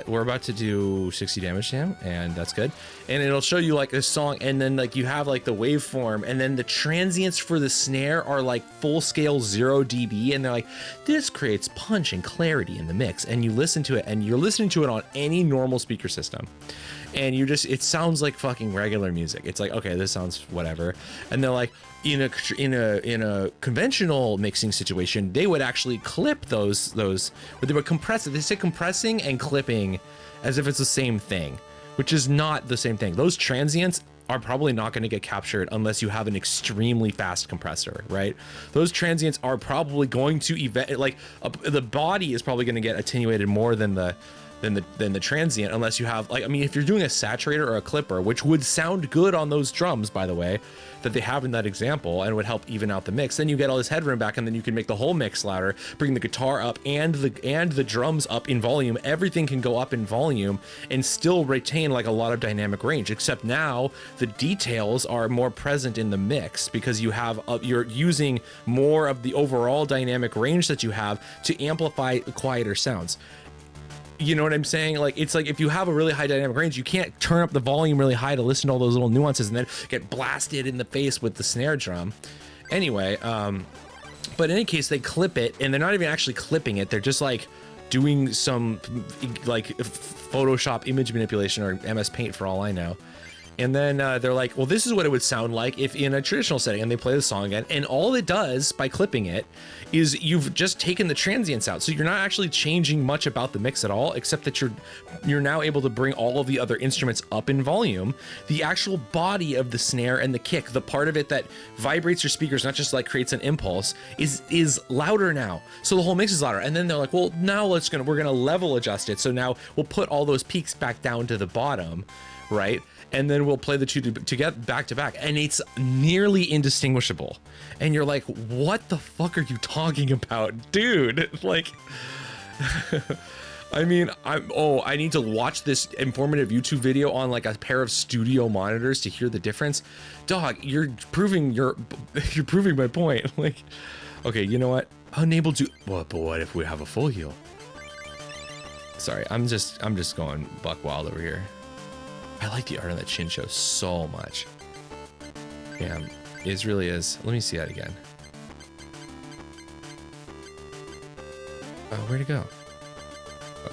we're about to do 60 damage to him, and that's good. And it'll show you like a song, and then like you have like the waveform, and then the transients for the snare are like full scale 0 dB, and they're like, this creates punch and clarity in the mix. And you listen to it, and you're listening to it on any normal speaker system, and it sounds like fucking regular music. It's like, okay, this sounds whatever. And they're like, in a conventional mixing situation, they would actually clip those, but they would compress it. They say compressing and clipping as if it's the same thing, which is not the same thing. Those transients are probably not going to get captured unless you have an extremely fast compressor, right? Those transients are probably going to the body is probably going to get attenuated more than the transient, unless you have like, I mean, if you're doing a saturator or a clipper, which would sound good on those drums, by the way, that they have in that example, and would help even out the mix, then you get all this headroom back, and then you can make the whole mix louder, bring the guitar up and the drums up in volume. Everything can go up in volume and still retain like a lot of dynamic range, except now the details are more present in the mix because you have you're using more of the overall dynamic range that you have to amplify quieter sounds. You know what I'm saying? Like, it's like if you have a really high dynamic range, you can't turn up the volume really high to listen to all those little nuances and then get blasted in the face with the snare drum. Anyway, but in any case, they clip it, and they're not even actually clipping it. They're just like doing some like Photoshop image manipulation or MS Paint for all I know. And then they're like, well, this is what it would sound like if in a traditional setting, and they play the song again. And all it does by clipping it is you've just taken the transients out. So you're not actually changing much about the mix at all, except that you're now able to bring all of the other instruments up in volume. The actual body of the snare and the kick, the part of it that vibrates your speakers, not just like creates an impulse, is louder now. So the whole mix is louder. And then they're like, well, now we're gonna level adjust it. So now we'll put all those peaks back down to the bottom, right? And then we'll play the two together back to back, and it's nearly indistinguishable. And you're like, what the fuck are you talking about, dude? Like, I mean, I need to watch this informative YouTube video on like a pair of studio monitors to hear the difference. Dog, you're proving my point. Like, okay, you know what? Unable to. What? But what if we have a full heal? Sorry, I'm just going buck wild over here. I like the art on that chin show so much. Damn, it really is. Let me see that again. Where'd it go? Oh.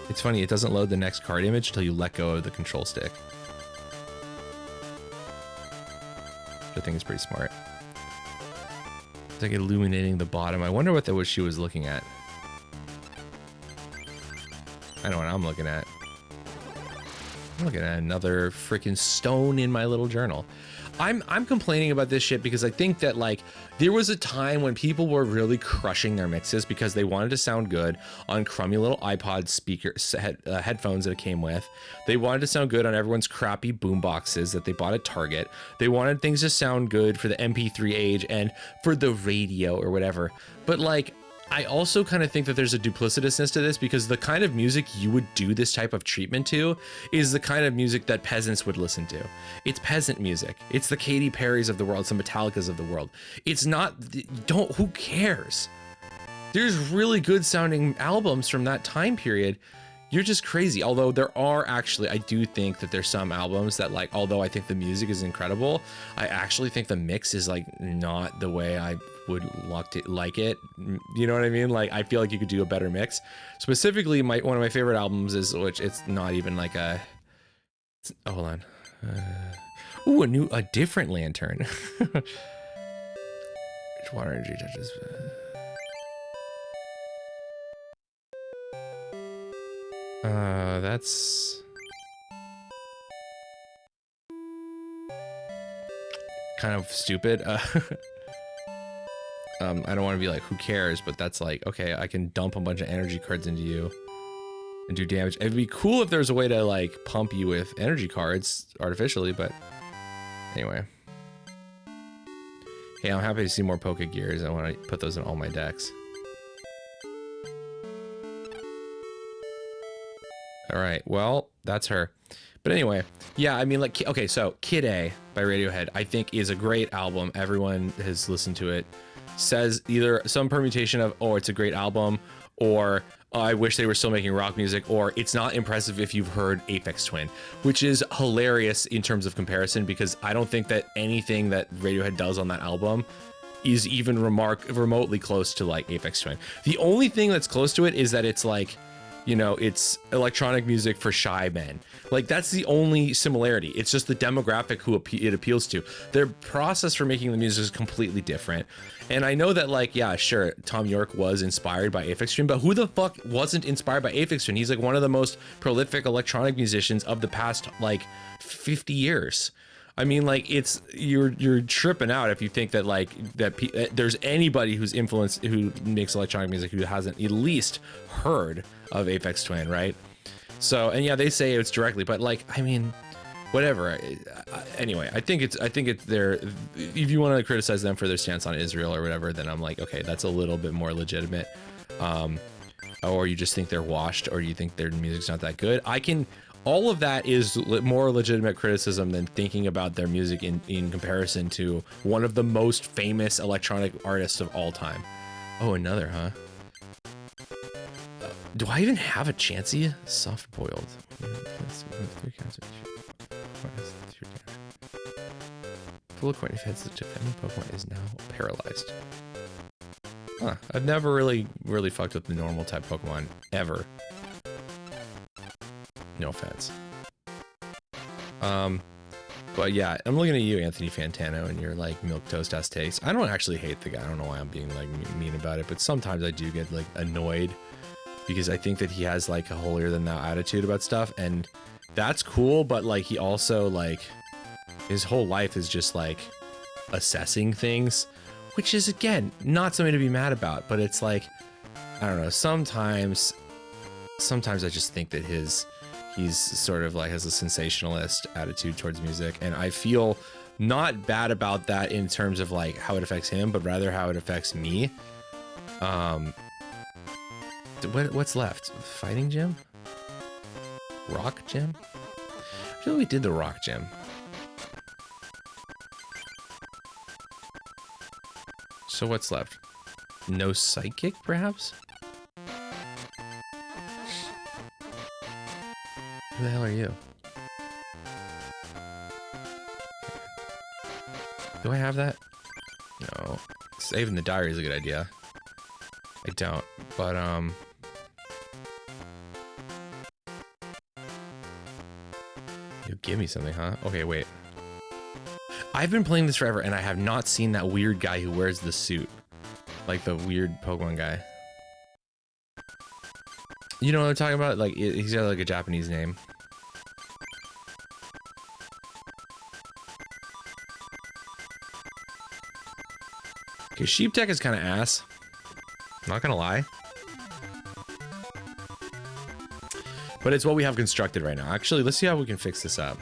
It's funny, it doesn't load the next card image until you let go of the control stick. I think it's pretty smart. It's like illuminating the bottom. I wonder what that was she was looking at. I know what I'm looking at. I'm looking at another freaking stone in my little journal. I'm complaining about this shit because I think that like there was a time when people were really crushing their mixes because they wanted to sound good on crummy little iPod headphones that it came with. They wanted to sound good on everyone's crappy boom boxes that they bought at Target. They wanted things to sound good for the MP3 age and for the radio or whatever. But like, I also kind of think that there's a duplicitousness to this because the kind of music you would do this type of treatment to is the kind of music that peasants would listen to. It's peasant music. It's the Katy Perrys of the world, some Metallicas of the world. It's not, who cares? There's really good sounding albums from that time period. You're just crazy. Although there are actually, I do think that there's some albums that like, although I think the music is incredible, I actually think the mix is like not the way I would like it. You know what I mean? Like, I feel like you could do a better mix. Specifically, one of my favorite albums is, which it's not even like a, oh, hold on. Ooh, a different lantern. Water energy touches. That's kind of stupid. I don't want to be like, who cares? But that's like, okay, I can dump a bunch of energy cards into you and do damage. It'd be cool if there's a way to like pump you with energy cards artificially, but anyway. Hey, I'm happy to see more Poké Gears. I want to put those in all my decks. Alright, well, that's her. But anyway, yeah, I mean, like, okay, so Kid A by Radiohead, I think is a great album. Everyone has listened to it. Says either some permutation of, oh, it's a great album, or oh, I wish they were still making rock music, or it's not impressive if you've heard Aphex Twin, which is hilarious in terms of comparison, because I don't think that anything that Radiohead does on that album is even remotely close to like Aphex Twin. The only thing that's close to it is that it's like, you know, it's electronic music for shy men. Like, that's the only similarity. It's just the demographic who it appeals to. Their process for making the music is completely different. And I know that, like, yeah, sure, Tom York was inspired by Aphex Twin, but who the fuck wasn't inspired by Aphex Twin? He's like one of the most prolific electronic musicians of the past, like, 50 years. I mean, like, it's you're tripping out if you think that like there's anybody who's influenced, who makes electronic music, who hasn't at least heard of Aphex Twin, right? So, and yeah, they say it's directly, but like, I mean, whatever. Anyway, I think it's their. If you want to criticize them for their stance on Israel or whatever, then I'm like, okay, that's a little bit more legitimate. Or you just think they're washed, or you think their music's not that good. All of that is more legitimate criticism than thinking about their music in comparison to one of the most famous electronic artists of all time. Oh, another, huh? Do I even have a Chansey? Soft boiled. Full of coin heads, the defending Pokemon is now paralyzed. Huh. I've never really fucked with the normal type Pokemon ever. No offense. But yeah, I'm looking at you, Anthony Fantano, and your like milquetoast ass takes. I don't actually hate the guy. I don't know why I'm being like mean about it, but sometimes I do get like annoyed because I think that he has like a holier than thou attitude about stuff, and that's cool. But like, he also like his whole life is just like assessing things, which is again not something to be mad about. But it's like, I don't know. Sometimes I just think that he's sort of like has a sensationalist attitude towards music, and I feel not bad about that in terms of like how it affects him, but rather how it affects me. What's left? Fighting gym? Rock gym? I feel like we did the rock gym. So what's left? No psychic, perhaps? Who the hell are you? Do I have that? No. Saving the diary is a good idea. I don't, but you give me something, huh? Okay, wait. I've been playing this forever, and I have not seen that weird guy who wears the suit. Like the weird Pokemon guy. You know what I'm talking about? Like, he's got like a Japanese name. Okay, Sheep Tech is kind of ass. Not gonna lie. But it's what we have constructed right now. Actually, let's see how we can fix this up.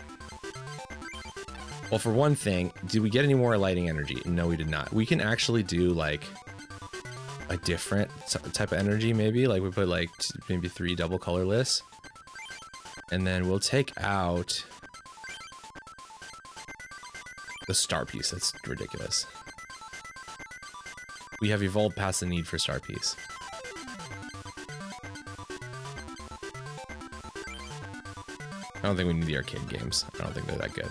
Well, for one thing, did we get any more lighting energy? No, we did not. We can actually do like a different type of energy, maybe. Like we put like maybe 3 double colorless. And then we'll take out the star piece. That's ridiculous. We have evolved past the need for star piece. I don't think we need the arcade games. I don't think they're that good.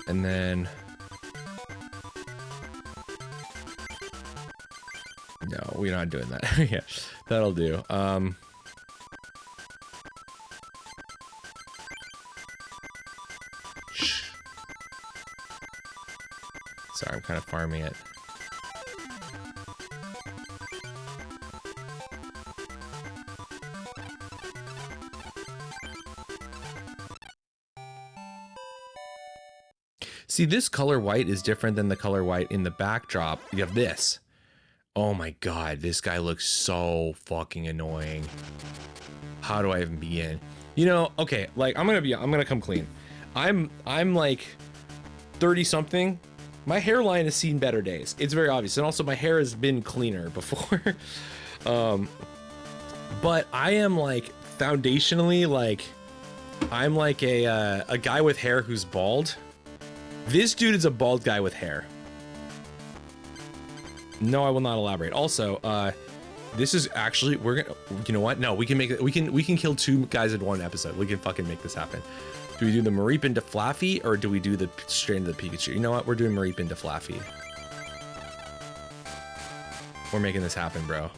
And then... No, we're not doing that. Yeah, that'll do. Shh. Sorry, I'm kind of farming it. See, this color white is different than the color white in the backdrop. You have this. Oh my god, this guy looks so fucking annoying. How do I even begin? You know, okay, like I'm gonna come clean. I'm like 30 something. My hairline has seen better days. It's very obvious. And also my hair has been cleaner before. But I am like foundationally like I'm like a guy with hair who's bald. This dude is a bald guy with hair. No, I will not elaborate. Also, this is actually we're gonna. You know what? No, we can make it. We can kill two guys in one episode. We can fucking make this happen. Do we do the Mareep into Flaffy or do we do the straight into the Pikachu? You know what? We're doing Mareep into Flaffy. We're making this happen, bro.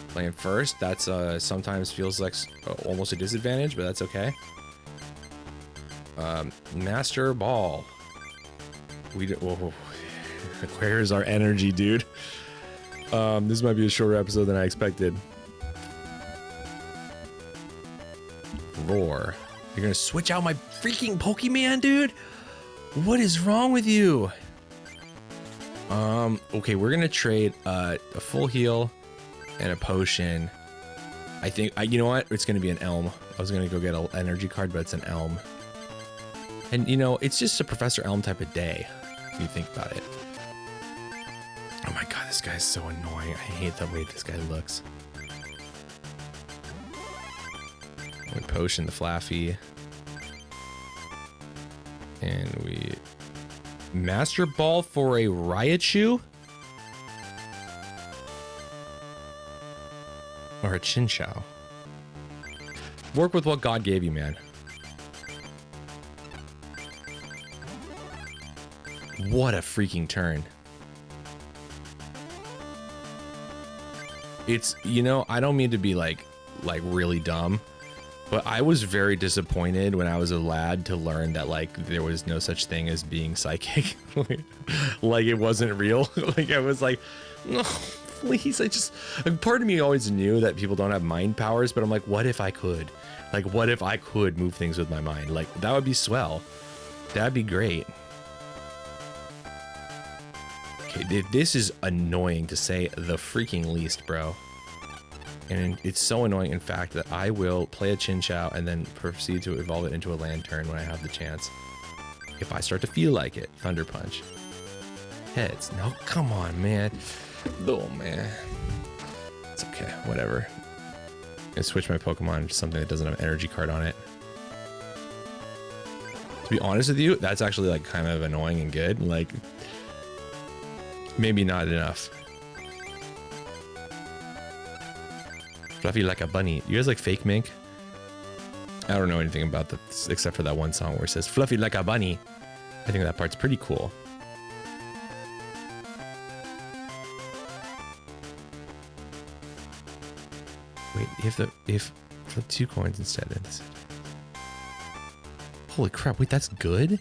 Playing first. That's sometimes feels like almost a disadvantage, but that's okay. Master Ball. We do. Whoa. Where's our energy, dude? This might be a shorter episode than I expected. Roar. You're gonna switch out my freaking Pokemon, dude? What is wrong with you? Okay, we're gonna trade a full heal and a potion. I think, you know what? It's gonna be an Elm. I was gonna go get an energy card, but it's an Elm. And, you know, it's just a Professor Elm type of day, if you think about it. Oh my god, this guy's so annoying. I hate the way this guy looks. We potion the Flaffy. And we... Master Ball for a Raichu? Or a Chinchou? Work with what God gave you, man. What a freaking turn. It's, you know, I don't mean to be like really dumb, but I was very disappointed when I was a lad to learn that like there was no such thing as being psychic. Like it wasn't real. Like I was like, no, please. I just, part of me always knew that people don't have mind powers, but I'm like, what if I could? Like, what if I could move things with my mind? Like that would be swell. That'd be great. Okay, this is annoying to say the freaking least, bro. And it's so annoying, in fact, that I will play a Chinchou and then proceed to evolve it into a Lantern when I have the chance. If I start to feel like it. Thunder Punch. Heads. No, come on, man. Oh, man. It's okay, whatever. I'm gonna switch my Pokemon to something that doesn't have an energy card on it. To be honest with you, that's actually like kind of annoying and good. Like... Maybe not enough. Fluffy like a bunny. You guys like Fake Mink? I don't know anything about this except for that one song where it says fluffy like a bunny. I think that part's pretty cool. Wait, if flip 2 coins instead. Holy crap! Wait, that's good.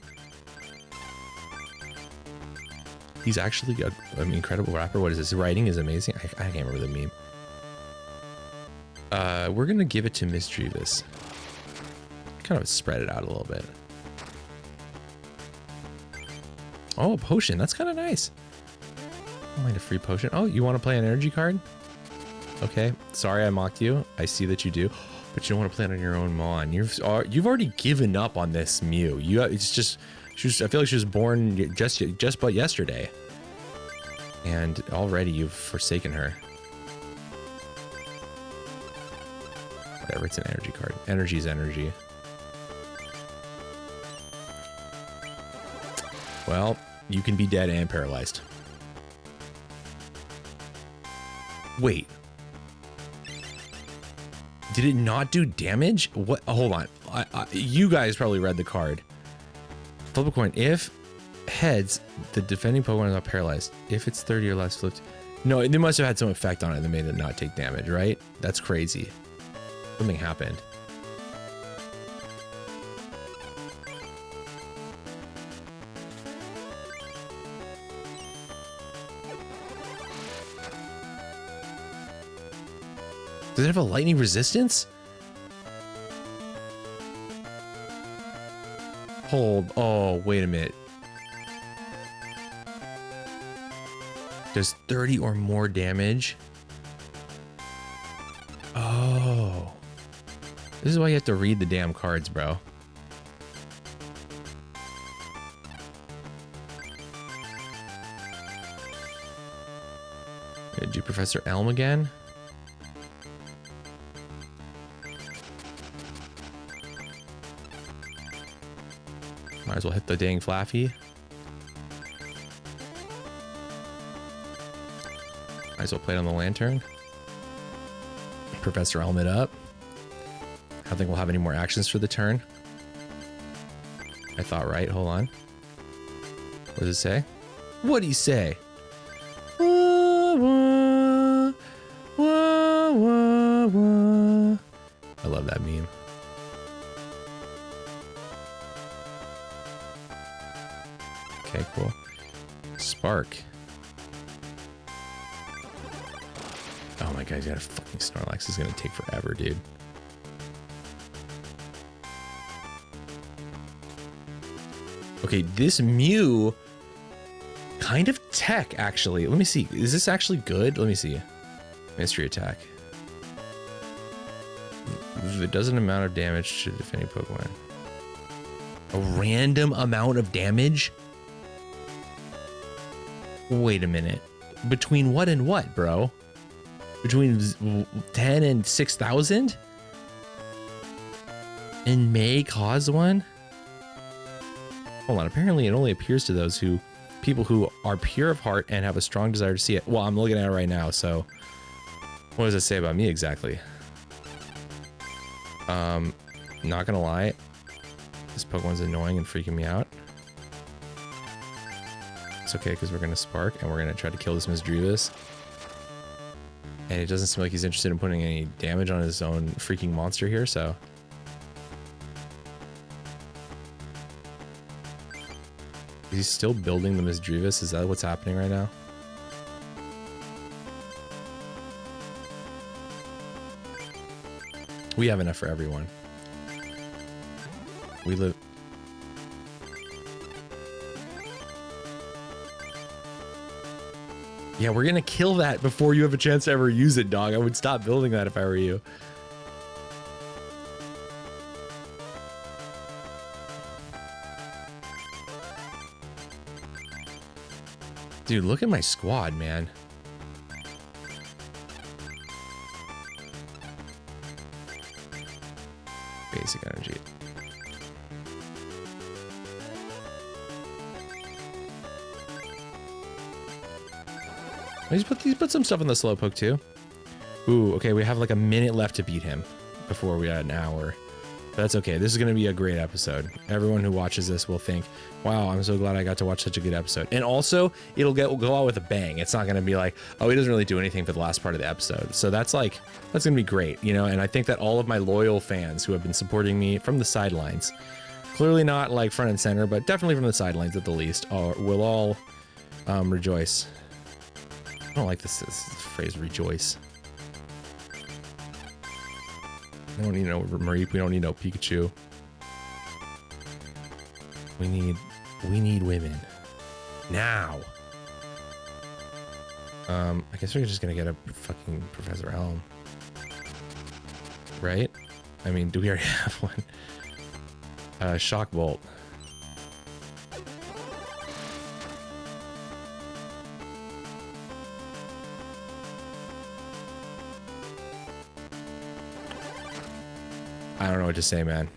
He's actually an incredible rapper. What is this? Writing is amazing. I can't remember the meme. We're gonna give it to Miss Drevis. Kind of spread it out a little bit. Oh, a potion. That's kind of nice. I don't mind a free potion. Oh, you want to play an energy card? Okay. Sorry I mocked you. I see that you do. But you don't want to play it on your own Mon. You've already given up on this Mew. It's just... I feel like she was born just but yesterday. And already you've forsaken her. Whatever, it's an energy card. Energy is energy. Well, you can be dead and paralyzed. did it not do damage? What? Hold on. You guys probably read the card. Flip a coin. If heads, the defending Pokemon is not paralyzed. If it's 30 or less flipped. No, they must have had some effect on it that made it not take damage, right? That's crazy. Something happened. Does it have a lightning resistance? Hold. Oh, wait a minute. Does 30 or more damage? Oh. This is why you have to read the damn cards, bro. Did you Professor Elm again? Might as well hit the dang Flaffy. Might as well play it on the Lantern. Professor Elm it up. I don't think we'll have any more actions for the turn. I thought right. Hold on. What does it say? What do you say? Wah, wah, wah, wah, wah. I love that meme. Okay, cool. Spark. Oh my god, he's got a fucking Snorlax. This is gonna take forever, dude. Okay, this Mew kind of tech, actually. Let me see. Is this actually good? Let me see. Mystery attack. It does an amount of damage to defending Pokemon. A random amount of damage? Wait a minute. Between what and what, bro? Between 10 and 6,000? And may cause one? Hold on. Apparently, it only appears to those people who are pure of heart and have a strong desire to see it. Well, I'm looking at it right now, so what does it say about me exactly? Not gonna lie, this Pokemon's annoying and freaking me out. It's okay, because we're gonna Spark and we're gonna try to kill this Misdreavus. And it doesn't seem like he's interested in putting any damage on his own freaking monster here, so. Is he still building the Misdreavus? Is that what's happening right now? We have enough for everyone. We live... Yeah, we're gonna kill that before you have a chance to ever use it, dog. I would stop building that if I were you. Dude, look at my squad, man. Basic energy. He's put some stuff on the Slowpoke too. Ooh, okay, we have like a minute left to beat him before we had an hour. But that's okay. This is going to be a great episode. Everyone who watches this will think, wow, I'm so glad I got to watch such a good episode. And also, it'll go out with a bang. It's not going to be like, oh, he doesn't really do anything for the last part of the episode. So that's going to be great, you know? And I think that all of my loyal fans who have been supporting me from the sidelines, clearly not like front and center, but definitely from the sidelines at the least, will all rejoice. I don't like this phrase, rejoice. We don't need no Mareep, we don't need no Pikachu. We need women. Now! I guess we're just gonna get a fucking Professor Elm. Right? I mean, do we already have one? Shock Bolt. I don't know what to say, man.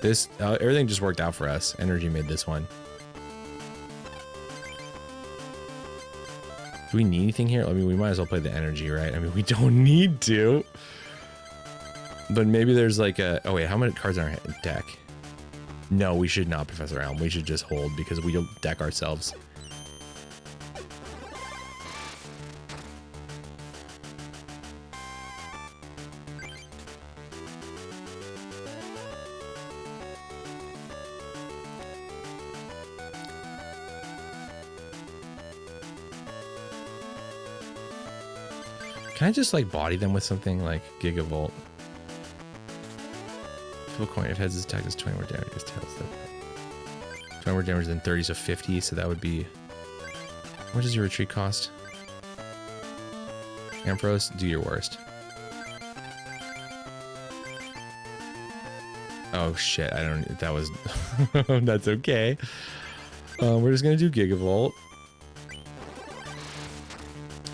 This, everything just worked out for us. Energy made this one. Do we need anything here? I mean, we might as well play the energy, right? I mean, we don't need to. But maybe there's like a... Oh, wait, how many cards are in our deck? No, we should not, Professor Elm. We should just hold because we don't deck ourselves. Can I just, like, body them with something like Gigavolt? Full coin, if heads is attack is 20 more damage, if tails 20 more damage than 30, so 50, so that would be... What does your retreat cost? Ampharos, do your worst. Oh shit, I don't... That was... That's okay. We're just gonna do Gigavolt.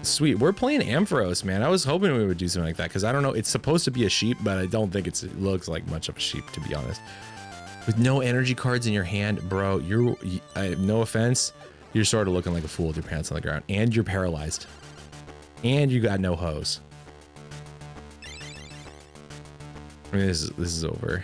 Sweet, we're playing Ampharos, man. I was hoping we would do something like that, because I don't know, it's supposed to be a sheep, but I don't think it looks like much of a sheep, to be honest. With no energy cards in your hand, bro, no offense, you're sort of looking like a fool with your pants on the ground, and you're paralyzed. And you got no hose. I mean, this is over.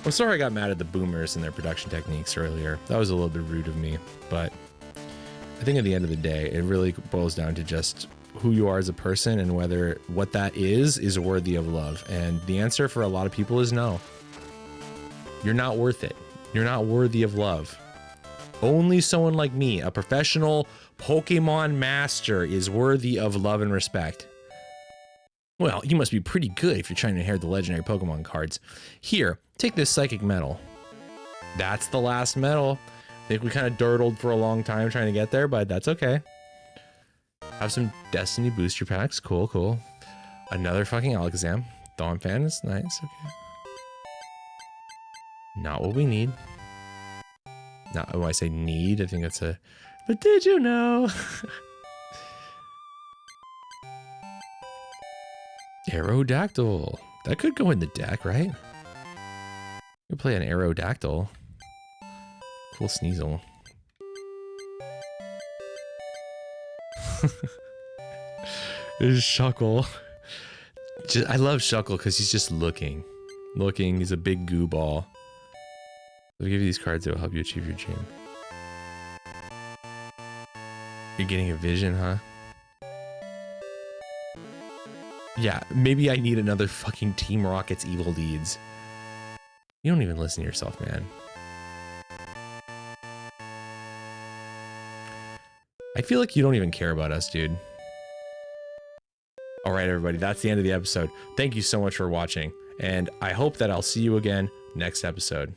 I'm sorry I got mad at the boomers and their production techniques earlier. That was a little bit rude of me, but I think at the end of the day, it really boils down to just who you are as a person and whether what that is worthy of love. And the answer for a lot of people is no. You're not worth it. You're not worthy of love. Only someone like me, a professional Pokemon master, is worthy of love and respect. Well, you must be pretty good if you're trying to inherit the legendary Pokemon cards. Here, take this Psychic Metal. That's the last medal. I think we kind of durdled for a long time trying to get there, but that's okay. Have some Destiny booster packs. Cool, cool. Another fucking Alakazam. Thorn Fan is nice. Okay. Not what we need. Not when I say need, I think that's a... But did you know? Aerodactyl. That could go in the deck, right? You play an Aerodactyl. Cool Sneasel. There's Shuckle. I love Shuckle because he's just looking. He's a big goo ball. I'll give you these cards that will help you achieve your dream. You're getting a vision, huh? Yeah, maybe I need another fucking Team Rocket's evil deeds. You don't even listen to yourself, man. I feel like you don't even care about us, dude. Alright, everybody, that's the end of the episode. Thank you so much for watching, and I hope that I'll see you again next episode.